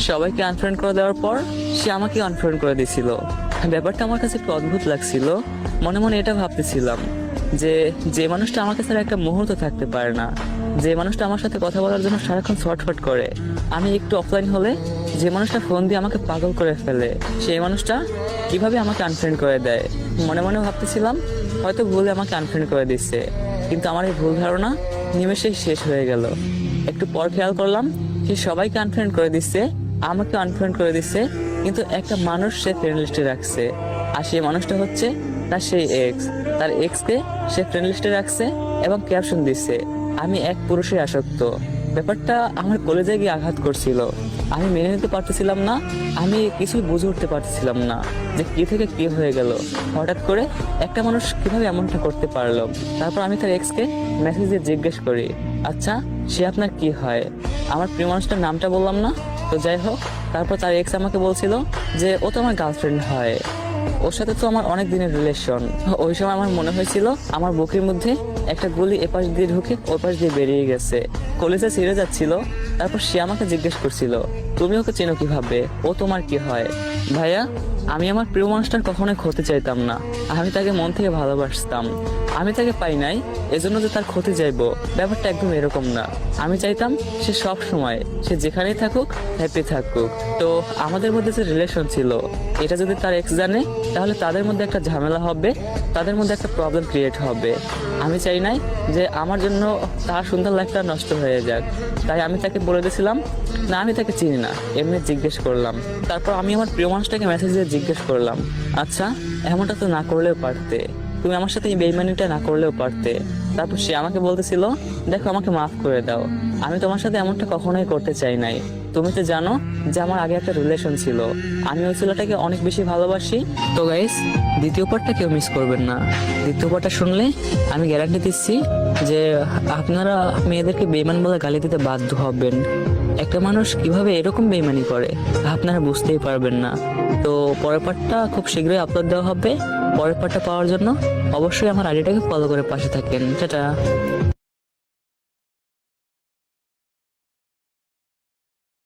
সবাইকে আনফ্রেন্ড করে দেওয়ার পর সে আমাকে আনফ্রেন্ড করে দিয়েছিল। ব্যাপারটা আমার কাছে একটু অদ্ভুত লাগছিল। মনে মনে এটা ভাবতেছিলাম যে যে মানুষটা আমার কাছে আর একটা মুহূর্ত থাকতে পারে না, যে মানুষটা আমার সাথে কথা বলার জন্য সারাক্ষণ ছটফট করে, আমি একটু অফলাইন হলে যে মানুষটা ফোন দিয়ে আমাকে পাগল করে ফেলে, সেই মানুষটা কিভাবে আমাকে আনফ্রেন্ড করে দেয়। মনে মনে ভাবতেছিলাম হয়তো ভুলে আমাকে আনফ্রেন্ড করে দিচ্ছে, কিন্তু আমার এই ভুল ধারণা নিমেষেই শেষ হয়ে গেল। একটু পর খেয়াল করলাম সে সবাইকে আনফ্রেন্ড করে দিচ্ছে, আমাকে আনফ্রেন্ড করে দিচ্ছে, কিন্তু একটা মানুষ সে ফ্রেন্ড লিস্টে রাখছে। আর সেই মানুষটা হচ্ছে তার সেই এক্স। তার এক্সকে সে ফ্রেন্ড লিস্টে রাখছে এবং ক্যাপশন দিচ্ছে, আমি এক পুরুষে আসক্ত। ব্যাপারটা আমার কলেজে গিয়ে আঘাত করছিল। আমি মেনে নিতে পারতেছিলাম না, আমি কিছুই বুঝে উঠতে পারতেছিলাম না যে কি থেকে কি হয়ে গেল। হঠাৎ করে একটা মানুষ কিভাবে এমনটা করতে পারলো। তারপর আমি তার এক্সকে মেসেজ দিয়ে জিজ্ঞেস করি, আচ্ছা সে আপনার কি হয়? আমার প্রিয় মানুষটার নামটা বললাম না, তো যাই হোক। তারপর তার এক্স আমাকে বলছিল যে ও তো আমার গার্লফ্রেন্ড হয়, ওর সাথে তো আমার অনেক দিনের রিলেশন। ওই সময় আমার মনে হয়েছিল আমার বুকের মধ্যে একটা গুলি এপাশ দিয়ে ঢুকে ওপাশ দিয়ে বেরিয়ে গেছে। কলেজে ছিঁড়ে যাচ্ছিল। তারপর সে আমাকে জিজ্ঞেস করছিল, তুমি ওকে চেনো কিভাবে, ও তোমার কি হয়? ভাইয়া, আমি আমার প্রিয় মানুষটার কখনোই ক্ষতি চাইতাম না। আমি তাকে মন থেকে ভালোবাসতাম। আমি তাকে পাই নাই এজন্য যে তার ক্ষতি চাইবো, ব্যাপারটা একদম এরকম না। আমি চাইতাম সে সব সময়, সে যেখানেই থাকুক হ্যাপি থাকুক। তো আমাদের মধ্যে যে রিলেশন ছিল, এটা যদি তার এক্স জানে তাহলে তাদের মধ্যে একটা ঝামেলা হবে, তাদের মধ্যে একটা প্রবলেম ক্রিয়েট হবে। আমি চাই নাই যে আমার জন্য তার সুন্দর লাইফটা নষ্ট হয়ে যাক। তাই আমি তাকে বলে দিয়েছিলাম না, আমি তাকে চিনি না, এমনি জিজ্ঞেস করলাম। তারপর আমি আমার প্রিয় মানুষটাকে মেসেজ দিয়ে জিজ্ঞেস করলাম, আচ্ছা এমনটা তো না করলেও পারতে, তুমি আমার সাথে এই বেইমানিটা না করলেও পারতে। তারপর সে আমাকে বলতেছিল, দেখো আমাকে মাফ করে দাও, আমি তোমার সাথে এমনটা কখনোই করতে চাই নাই। তুমি তো জানো যে আমার আগে একটা রিলেশন ছিল, আমি ওই ছেলেটাকে অনেক বেশি ভালোবাসি। তো গাইস, দ্বিতীয় পার্টটা কেউ মিস করবেন না। দ্বিতীয় পার্টটা শুনলে আমি গ্যারান্টি দিচ্ছি যে আপনারা মেয়েদেরকে বেইমান বলে গালি দিতে বাধ্য হবেন। একটা মানুষ কিভাবে এরকম বেইমানি করে আপনারা বুঝতেই পারবেন না। তো পরের পার্টটা খুব শীঘ্রই আপলোড দেওয়া হবে। পরের পার্টটা পাওয়ার জন্য অবশ্যই আমার আইডিটাকে ফলো করে পাশে থাকেন। টাটা।